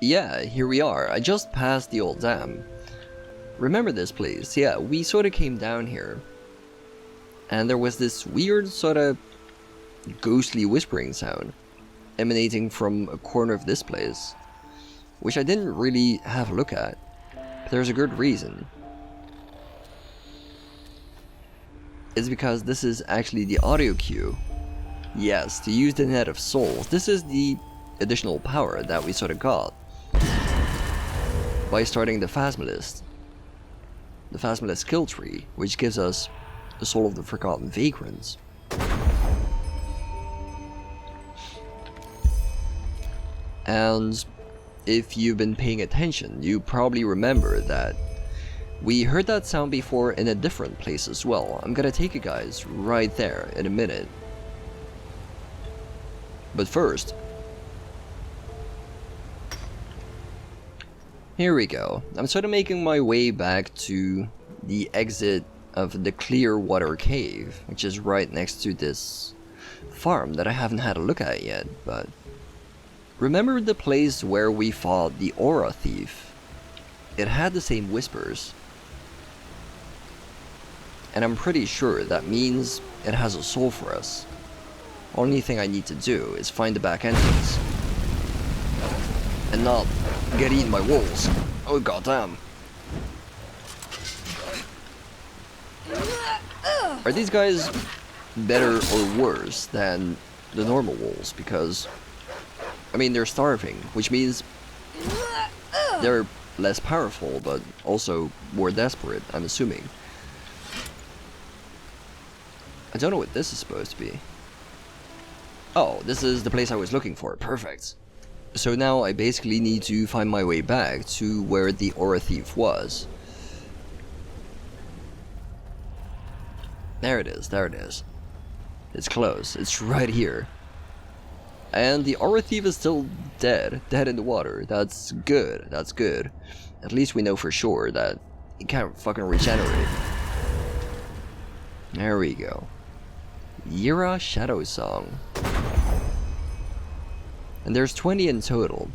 Yeah, here we are. I just passed the old dam. Remember this place? Yeah, we sort of came down here. And there was this weird sort of ghostly whispering sound emanating from a corner of this place, which I didn't really have a look at, but there's a good reason. It's because this is actually the audio cue. Yes, to use the Net of Souls. This is the additional power that we sort of got by starting the Phasmalist. The Phasmalist skill tree, which gives us the Soul of the Forgotten Vagrants. And if you've been paying attention, you probably remember that we heard that sound before in a different place as well. I'm gonna take you guys right there in a minute. But first, here we go. I'm sort of making my way back to the exit of the Clearwater Cave, which is right next to this farm that I haven't had a look at yet, but remember the place where we fought the Aura Thief? It had the same whispers. And I'm pretty sure that means it has a soul for us. Only thing I need to do is find the back entrance. And not get eaten by wolves. Oh goddamn. Are these guys better or worse than the normal wolves? Because, I mean, they're starving, which means they're less powerful, but also more desperate, I'm assuming. I don't know what this is supposed to be. Oh, this is the place I was looking for. Perfect. So now I basically need to find my way back to where the Aura Thief was. There it is, there it is. It's close, it's right here. And the Aura Thief is still dead in the water. That's good, that's good. At least we know for sure that he can't fucking regenerate. There we go. Yira Shadow Song. And there's 20 in total.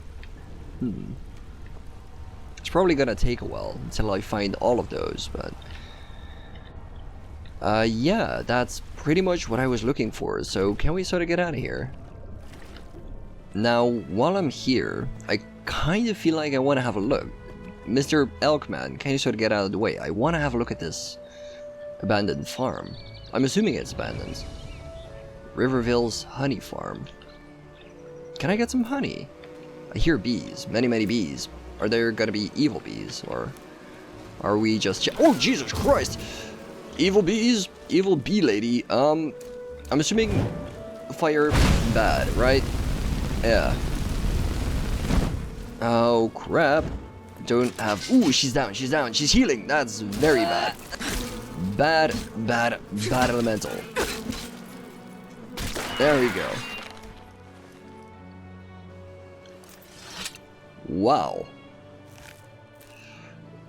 It's probably gonna take a while until I find all of those, but yeah, that's pretty much what I was looking for, so can we sort of get out of here? Now, while I'm here, I kind of feel like I want to have a look. Mr. Elkman, can you sort of get out of the way? I want to have a look at this abandoned farm. I'm assuming it's abandoned. Riverville's honey farm. Can I get some honey? I hear bees, many bees. Are there gonna be evil bees, or are we just oh Jesus Christ! Evil bees? Evil bee lady. I'm assuming fire bad, right? Yeah. Oh crap. Don't have ooh, she's down, she's healing. That's very bad. Bad elemental. There we go. Wow.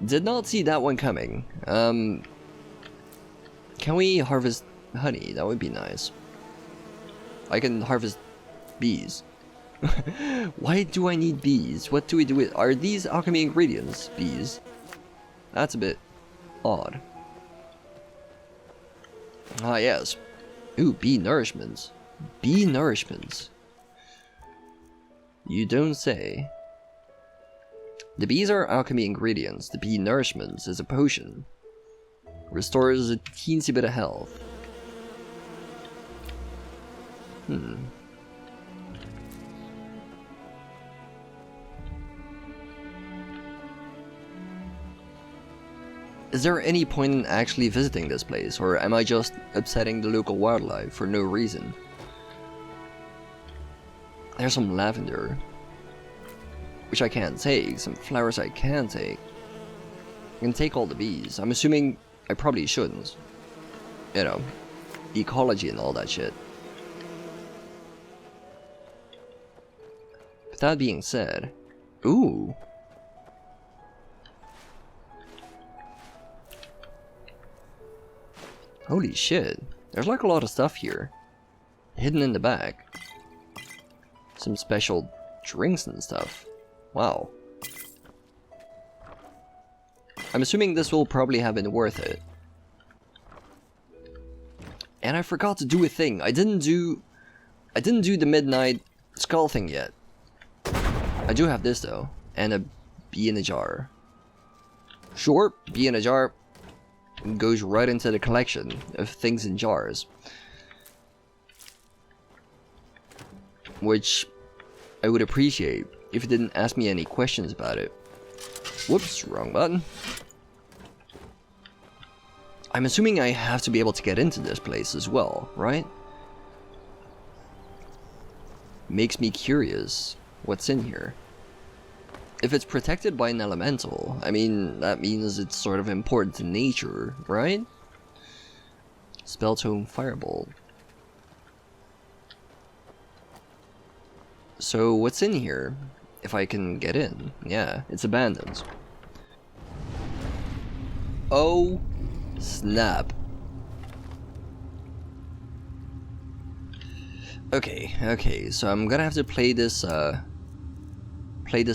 Did not see that one coming. Can we harvest honey? That would be nice. I can harvest bees. Why do I need bees? What do we do with... Are these alchemy ingredients bees? That's a bit odd. Ah, yes. Ooh, bee nourishments. Bee nourishments. You don't say. The bees are alchemy ingredients. The bee nourishments is a potion. Restores a teensy bit of health. Is there any point in actually visiting this place, or am I just upsetting the local wildlife for no reason? There's some lavender, which I can't take, some flowers I can take. I can take all the bees. I'm assuming I probably shouldn't. You know, ecology and all that shit. But that being said, ooh. Holy shit, there's like a lot of stuff here. Hidden in the back. Some special drinks and stuff. Wow. I'm assuming this will probably have been worth it. And I forgot to do a thing. I didn't do the midnight skull thing yet. I do have this though, and a bee in a jar. Sure, bee in a jar goes right into the collection of things in jars. Which I would appreciate if you didn't ask me any questions about it. Whoops, wrong button. I'm assuming I have to be able to get into this place as well, right? Makes me curious what's in here. If it's protected by an elemental, I mean, that means it's sort of important to nature, right? Spell tome firebolt. So what's in here? If I can get in. Yeah, it's abandoned. Oh, snap. Okay, so I'm gonna have to play this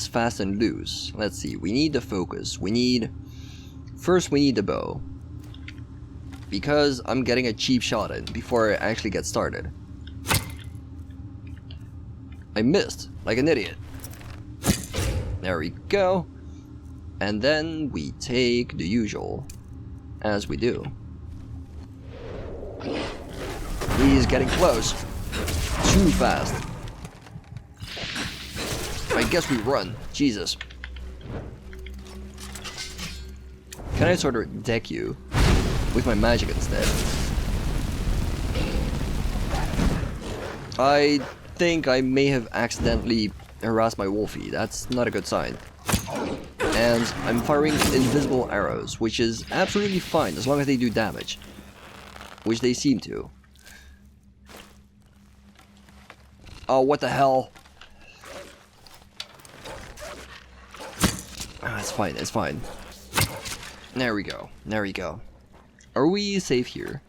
fast and loose. Let's see, we need the focus. First we need the bow. Because I'm getting a cheap shot in before I actually get started. I missed, like an idiot. There we go. And then we take the usual, as we do. He's getting close. Too fast. I guess we run. Jesus. Can I sort of deck you with my magic instead? I think I may have accidentally harassed my wolfie. That's not a good sign. And I'm firing invisible arrows, which is absolutely fine as long as they do damage. Which they seem to. Oh, what the hell? Ah, it's fine, it's fine. There we go, there we go. Are we safe here?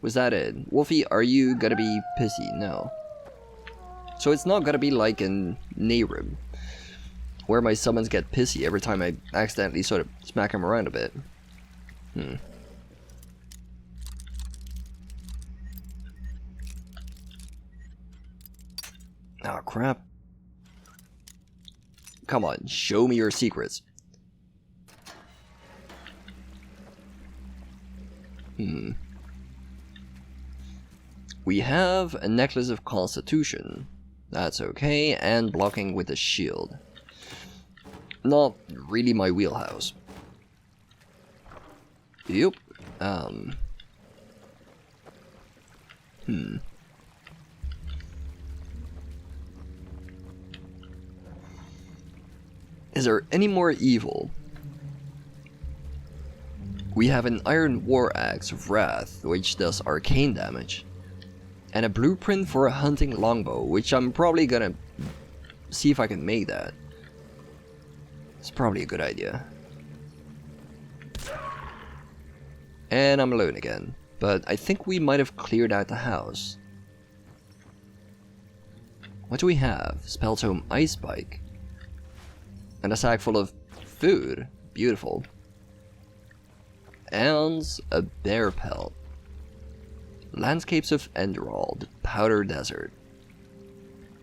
Was that it? Wolfie, are you gonna be pissy? No. So it's not gonna be like in Nehrim, where my summons get pissy every time I accidentally sort of smack him around a bit. Oh crap. Come on, show me your secrets. We have a necklace of constitution. That's okay, and blocking with a shield. Not really my wheelhouse. Yep. Is there any more evil? We have an iron war axe of wrath, which does arcane damage. And a blueprint for a hunting longbow, which I'm probably gonna see if I can make that. It's probably a good idea. And I'm alone again, but I think we might have cleared out the house. What do we have? Spell tome ice spike. And a sack full of food. Beautiful. And a bear pelt. Landscapes of Enderal, the Powder Desert.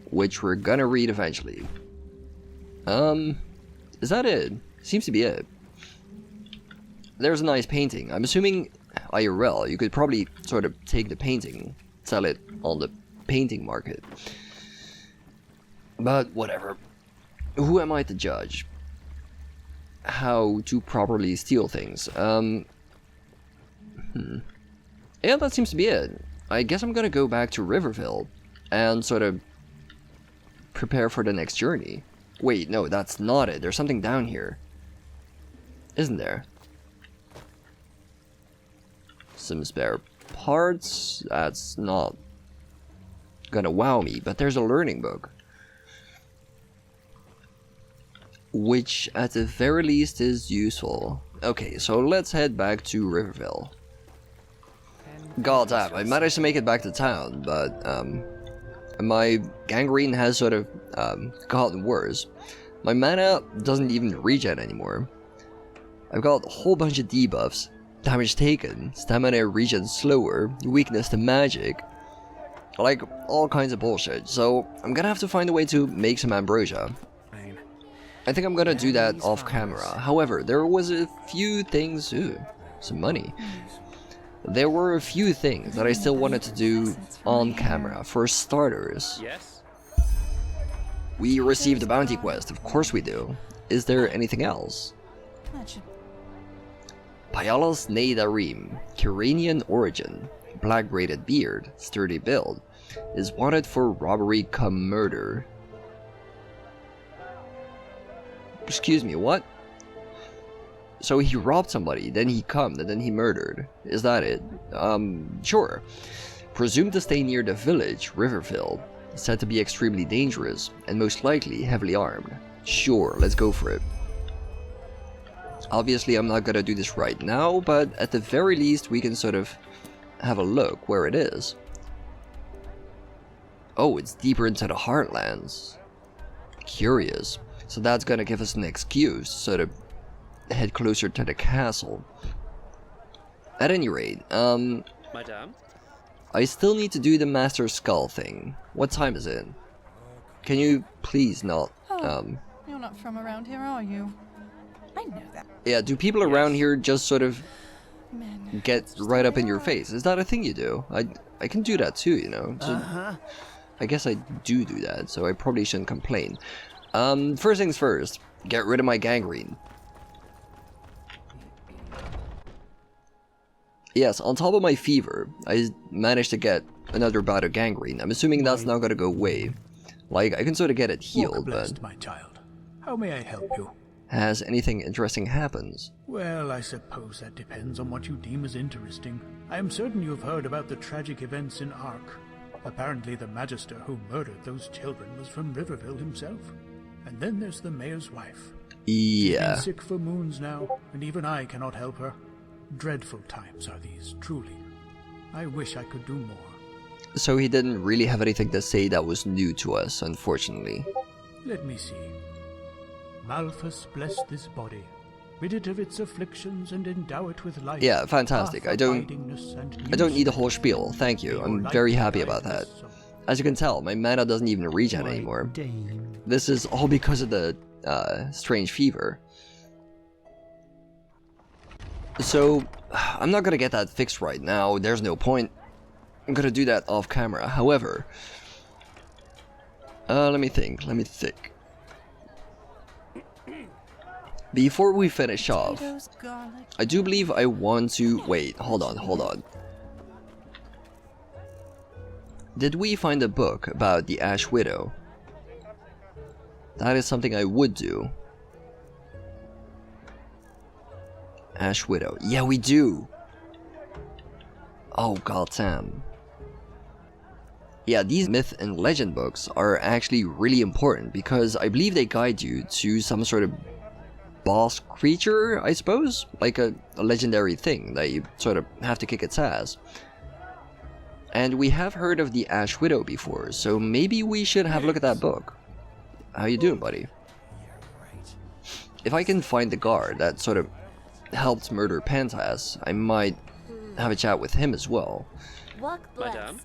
Which we're gonna read eventually. Is that it? Seems to be it. There's a nice painting. I'm assuming IRL, you could probably sort of take the painting, sell it on the painting market. But whatever. Who am I to judge how to properly steal things? Yeah, that seems to be it. I guess I'm gonna go back to Riverville and sort of prepare for the next journey. Wait, no, that's not it. There's something down here. Isn't there? Some spare parts. That's not gonna wow me, but there's a learning book. Which, at the very least, is useful. Okay, so let's head back to Riverville. God damn, I managed to make it back to town, but my gangrene has sort of gotten worse. My mana doesn't even regen anymore. I've got a whole bunch of debuffs, damage taken, stamina regen slower, weakness to magic, like all kinds of bullshit, so I'm gonna have to find a way to make some ambrosia. I think I'm gonna do that off camera. However, there was a few things, some money. There were a few things that I still wanted to do on camera. For starters, we received a bounty quest, of course we do. Is there anything else? Payalas Neidarim, Kiranian origin, black braided beard, sturdy build, is wanted for robbery cum murder. Excuse me, what? So he robbed somebody, then he cummed, and then he murdered. Is that it? Sure. Presumed to stay near the village, Riverfield. Said to be extremely dangerous, and most likely heavily armed. Sure, let's go for it. Obviously I'm not gonna do this right now, but at the very least we can sort of have a look where it is. Oh, it's deeper into the Heartlands. Curious. So that's gonna give us an excuse to sort of head closer to the castle. At any rate, Madame? I still need to do the Master Skull thing. What time is it? Can you please not, You're not from around here, are you? I know that. Yeah, do people around here just sort of Men. get right up in your face? Is that a thing you do? I can do that too, you know. So I guess I do that, so I probably shouldn't complain. First things first, get rid of my gangrene. Yes, on top of my fever, I managed to get another bout of gangrene. I'm assuming that's not gonna go away. Like, I can sort of get it healed, but... my child. How may I help you? Has anything interesting happened? Well, I suppose that depends on what you deem as interesting. I am certain you've heard about the tragic events in Arkt. Apparently the Magister who murdered those children was from Riverville himself. And then there's the mayor's wife. She's Yeah. been sick for moons now, and even I cannot help her. Dreadful times are these, truly. I wish I could do more. So he didn't really have anything to say that was new to us, unfortunately. Let me see. Malthus bless this body, rid it of its afflictions and endow it with life. Yeah, fantastic. I don't need a whole spiel, thank you. I'm very happy about that. As you can tell, my mana doesn't even regen anymore. This is all because of the strange fever. So, I'm not gonna get that fixed right now, there's no point. I'm gonna do that off camera. However, let me think. Before we finish off, I do believe I want to... Wait, hold on. Did we find a book about the Ash Widow? That is something I would do. Ash Widow. Yeah, we do! Oh, goddamn. Yeah, these myth and legend books are actually really important because I believe they guide you to some sort of boss creature, I suppose? Like a legendary thing that you sort of have to kick its ass. And we have heard of the Ash Widow before, so maybe we should have a look at that book. How you doing, buddy? If I can find the guard that sort of helped murder Pentas, I might have a chat with him as well. Madame?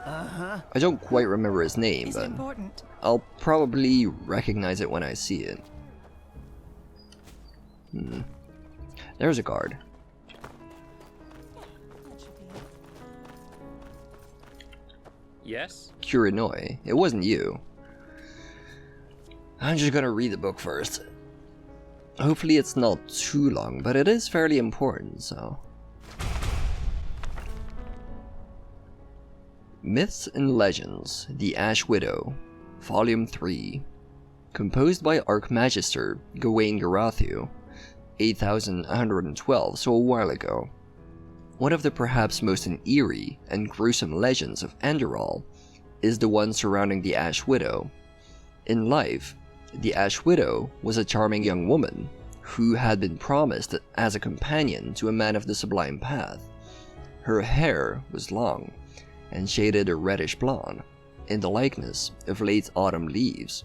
I don't quite remember his name, but I'll probably recognize it when I see it. There's a guard. Yes? Kurinoi. It wasn't you. I'm just gonna read the book first. Hopefully it's not too long, but it is fairly important, so... Myths and Legends, The Ash Widow, Volume 3. Composed by Archmagister Gawain Garathu, 8112, so a while ago. One of the perhaps most eerie and gruesome legends of Enderal is the one surrounding the Ash Widow. In life, the Ash Widow was a charming young woman who had been promised as a companion to a man of the Sublime Path. Her hair was long and shaded a reddish blonde, in the likeness of late autumn leaves.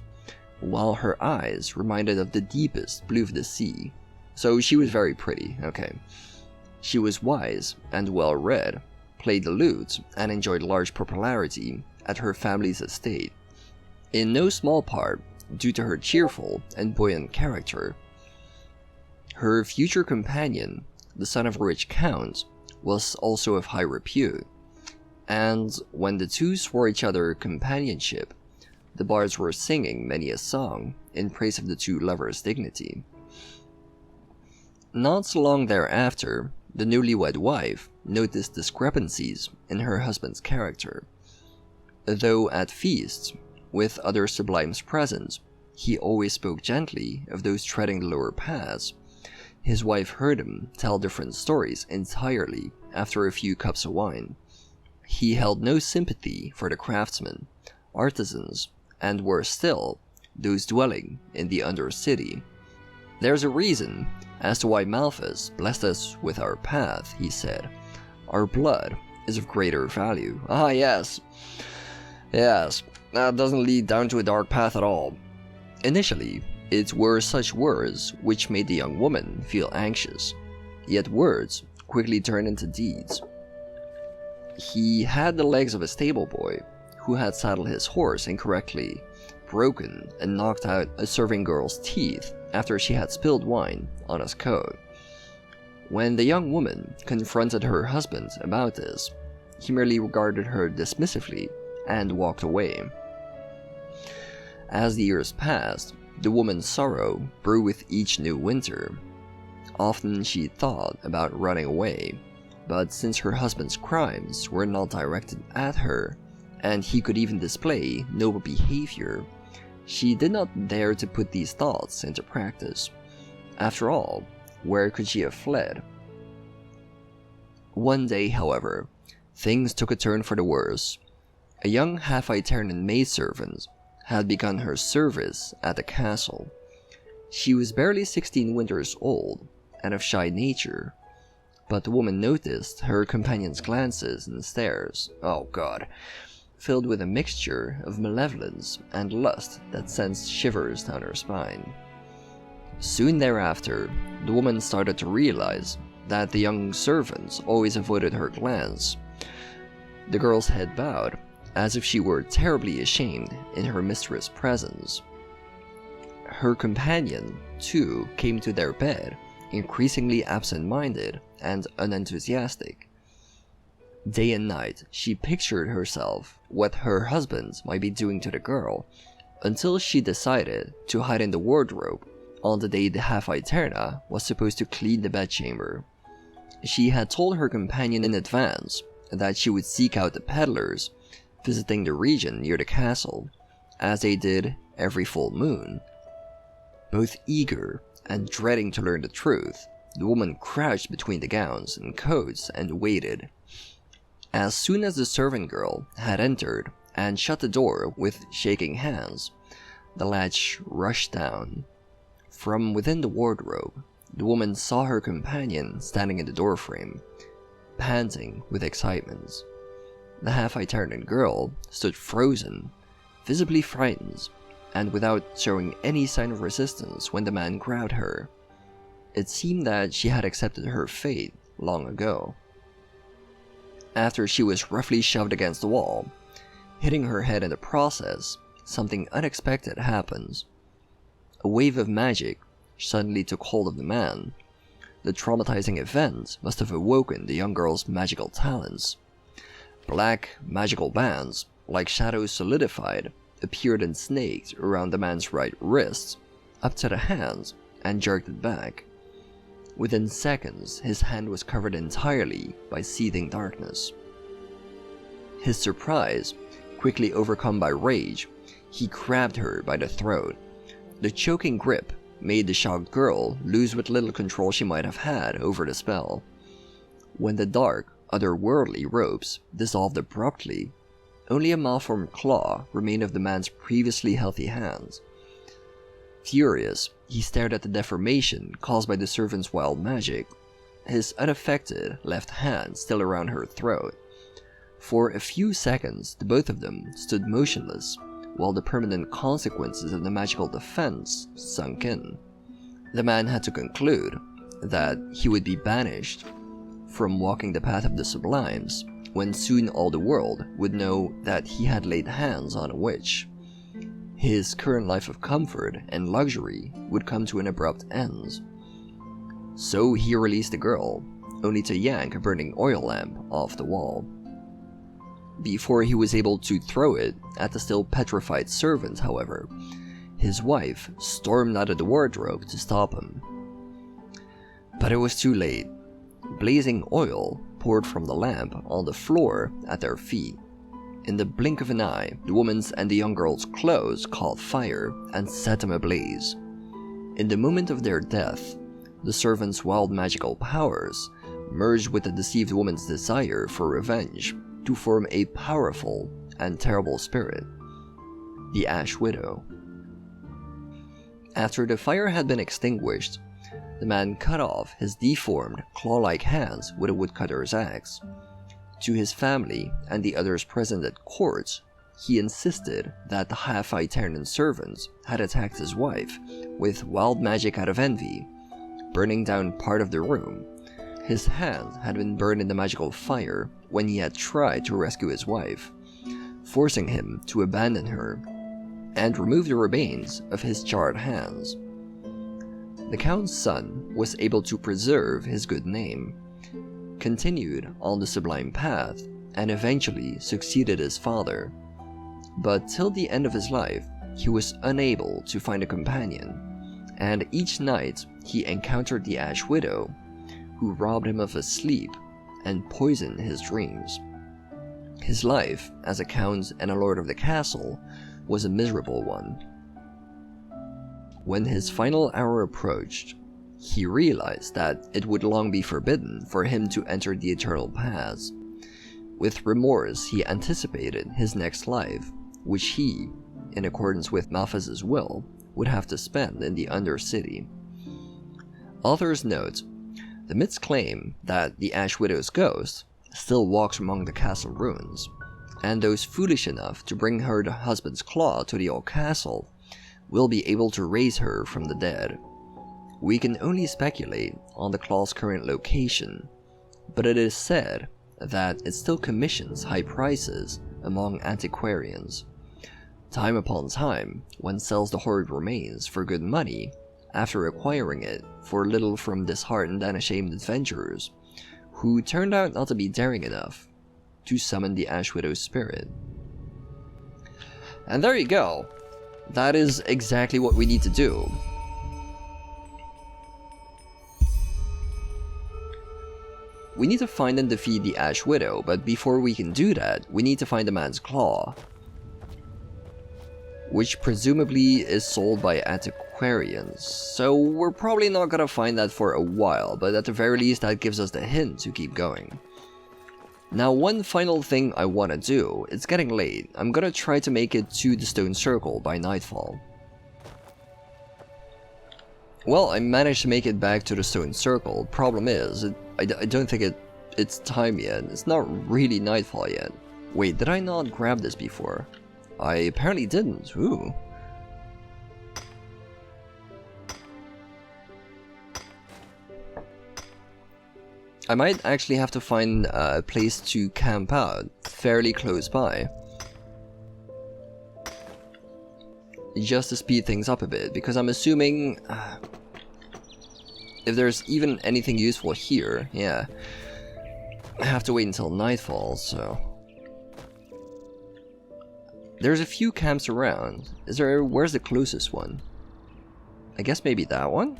while her eyes reminded of the deepest blue of the sea. So she was very pretty, okay. She was wise and well-read, played the lute, and enjoyed large popularity at her family's estate, in no small part due to her cheerful and buoyant character. Her future companion, the son of a rich count, was also of high repute, and when the two swore each other companionship, the bards were singing many a song in praise of the two lovers' dignity. Not so long thereafter, the newlywed wife noticed discrepancies in her husband's character. Though at feasts, with other sublimes present, he always spoke gently of those treading the lower paths, his wife heard him tell different stories entirely after a few cups of wine. He held no sympathy for the craftsmen, artisans, and worse still, those dwelling in the Undercity. There's a reason as to why Malthus blessed us with our path, he said. Our blood is of greater value. Ah, yes. Yes, that doesn't lead down to a dark path at all. Initially, it were such words which made the young woman feel anxious, yet words quickly turned into deeds. He had the legs of a stable boy who had saddled his horse incorrectly, broken and knocked out a serving girl's teeth after she had spilled wine on his coat. When the young woman confronted her husband about this, he merely regarded her dismissively and walked away. As the years passed, the woman's sorrow grew with each new winter. Often she thought about running away, but since her husband's crimes were not directed at her, and he could even display noble behavior, she did not dare to put these thoughts into practice. After all, where could she have fled? One day, however, things took a turn for the worse. A young half-Iternan maidservant had begun her service at the castle. She was barely 16 winters old and of shy nature, but the woman noticed her companion's glances and stares, oh god, filled with a mixture of malevolence and lust that sent shivers down her spine. Soon thereafter, the woman started to realize that the young servant always avoided her glance. The girl's head bowed, as if she were terribly ashamed in her mistress' presence. Her companion, too, came to their bed, increasingly absent-minded and unenthusiastic. Day and night, she pictured herself what her husband might be doing to the girl, until she decided to hide in the wardrobe on the day the half-Iterna was supposed to clean the bedchamber. She had told her companion in advance that she would seek out the peddlers visiting the region near the castle, as they did every full moon. Both eager and dreading to learn the truth, the woman crouched between the gowns and coats and waited. As soon as the servant girl had entered and shut the door with shaking hands, the latch rushed down. From within the wardrobe, the woman saw her companion standing in the doorframe, panting with excitement. The half-Iternan girl stood frozen, visibly frightened, and without showing any sign of resistance when the man grabbed her. It seemed that she had accepted her fate long ago. After she was roughly shoved against the wall, hitting her head in the process, something unexpected happened. A wave of magic suddenly took hold of the man. The traumatizing event must have awoken the young girl's magical talents. Black magical bands, like shadows solidified, appeared and snaked around the man's right wrist, up to the hand, and jerked it back. Within seconds, his hand was covered entirely by seething darkness. His surprise, quickly overcome by rage, he grabbed her by the throat. The choking grip made the shocked girl lose what little control she might have had over the spell. When the dark, otherworldly ropes dissolved abruptly, only a malformed claw remained of the man's previously healthy hands. Furious, he stared at the deformation caused by the servant's wild magic, his unaffected left hand still around her throat. For a few seconds, the both of them stood motionless, while the permanent consequences of the magical defense sunk in. The man had to conclude that he would be banished from walking the path of the sublimes, when soon all the world would know that he had laid hands on a witch. His current life of comfort and luxury would come to an abrupt end. So he released the girl, only to yank a burning oil lamp off the wall. Before he was able to throw it at the still petrified servant, however, his wife stormed out of the wardrobe to stop him. But it was too late. Blazing oil poured from the lamp on the floor at their feet. In the blink of an eye, the woman's and the young girl's clothes caught fire and set them ablaze. In the moment of their death, the servant's wild magical powers merged with the deceived woman's desire for revenge to form a powerful and terrible spirit, the Ash Widow. After the fire had been extinguished, the man cut off his deformed, claw-like hands with a woodcutter's axe. To his family and the others present at court, he insisted that the half-Iternan servants had attacked his wife with wild magic out of envy, burning down part of the room. His hand had been burned in the magical fire when he had tried to rescue his wife, forcing him to abandon her and remove the remains of his charred hands. The Count's son was able to preserve his good name, continued on the sublime path, and eventually succeeded his father. But till the end of his life, he was unable to find a companion, and each night he encountered the Ash Widow, who robbed him of his sleep and poisoned his dreams. His life as a count and a lord of the castle was a miserable one. When his final hour approached, he realized that it would long be forbidden for him to enter the eternal paths. With remorse, he anticipated his next life, which he, in accordance with Malphas's will, would have to spend in the Undercity. Authors note, the myths claim that the Ash Widow's ghost still walks among the castle ruins, and those foolish enough to bring her husband's claw to the old castle will be able to raise her from the dead. We can only speculate on the claw's current location, but it is said that it still commissions high prices among antiquarians. Time upon time, one sells the horrid remains for good money after acquiring it for little from disheartened and ashamed adventurers, who turned out not to be daring enough to summon the Ash Widow's spirit. And there you go. That is exactly what we need to do. We need to find and defeat the Ash Widow, but before we can do that, we need to find the man's claw, which presumably is sold by antiquarians, so we're probably not gonna find that for a while, but at the very least that gives us the hint to keep going. Now, one final thing I want to do, it's getting late, I'm gonna try to make it to the stone circle by nightfall. Well, I managed to make it back to the stone circle. Problem is, I don't think it's time yet. It's not really nightfall yet. Wait, did I not grab this before? I apparently didn't. Ooh. I might actually have to find a place to camp out fairly close by, just to speed things up a bit, because I'm assuming if there's even anything useful here, yeah, I have to wait until nightfall, so. There's a few camps around. Where's the closest one? I guess maybe that one?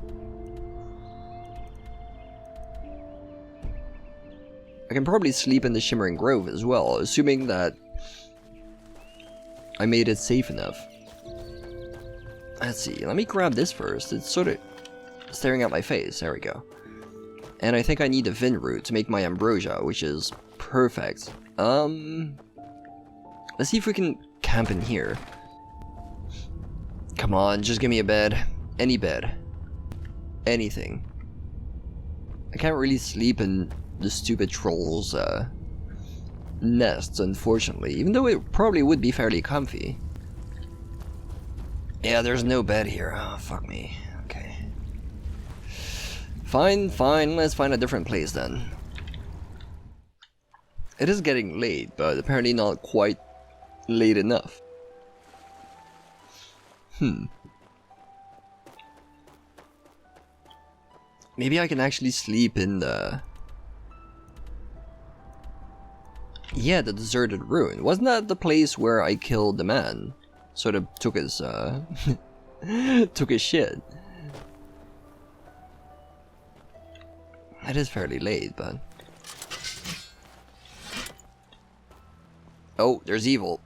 I can probably sleep in the Shimmering Grove as well, assuming that I made it safe enough. Let's see, let me grab this first. It's sort of staring at my face. There we go. And I think I need a Vin root to make my ambrosia, which is perfect. Let's see if we can camp in here. Come on, just give me a bed. Any bed. Anything. I can't really sleep in the stupid troll's nests, unfortunately, even though it probably would be fairly comfy. Yeah, there's no bed here. Oh, fuck me. Okay. Fine, fine. Let's find a different place then. It is getting late, but apparently not quite late enough. Maybe I can actually sleep in the... Yeah, the deserted ruin. Wasn't that the place where I killed the man? Sort of took his, took his shit. It is fairly late, but... Oh, there's evil.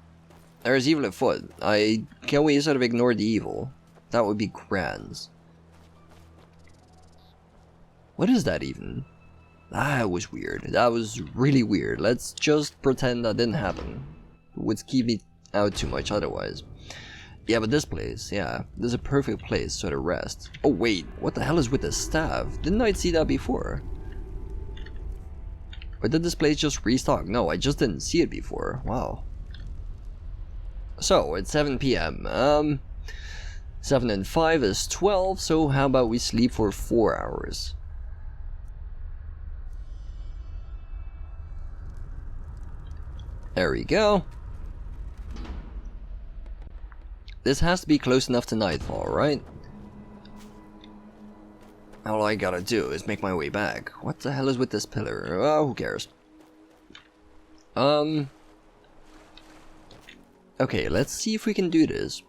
There's evil afoot. Can we sort of ignore the evil? That would be grand. What is that even? That was weird. That was really weird. Let's just pretend that didn't happen. It would keep me out too much otherwise. Yeah, but this place, yeah. This is a perfect place to rest. Oh wait, what the hell is with the staff? Didn't I see that before? Or did this place just restock? No, I just didn't see it before. Wow. So, it's 7 PM. 7 and 5 is 12, so how about we sleep for 4 hours? There we go. This has to be close enough to nightfall, right? All I gotta do is make my way back. What the hell is with this pillar? Oh, who cares? Okay, let's see if we can do this.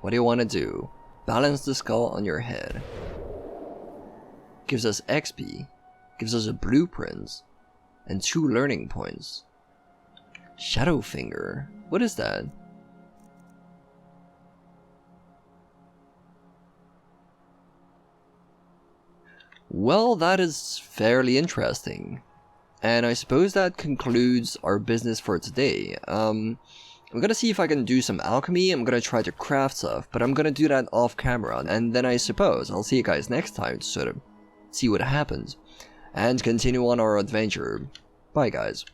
What do you want to do? Balance the skull on your head. Gives us XP. Gives us a blueprint. And 2 learning points. Shadowfinger. What is that? Well, that is fairly interesting. And I suppose that concludes our business for today. I'm gonna see if I can do some alchemy. I'm gonna try to craft stuff, but I'm gonna do that off camera. And then I suppose I'll see you guys next time to sort of see what happens. And continue on our adventure. Bye guys.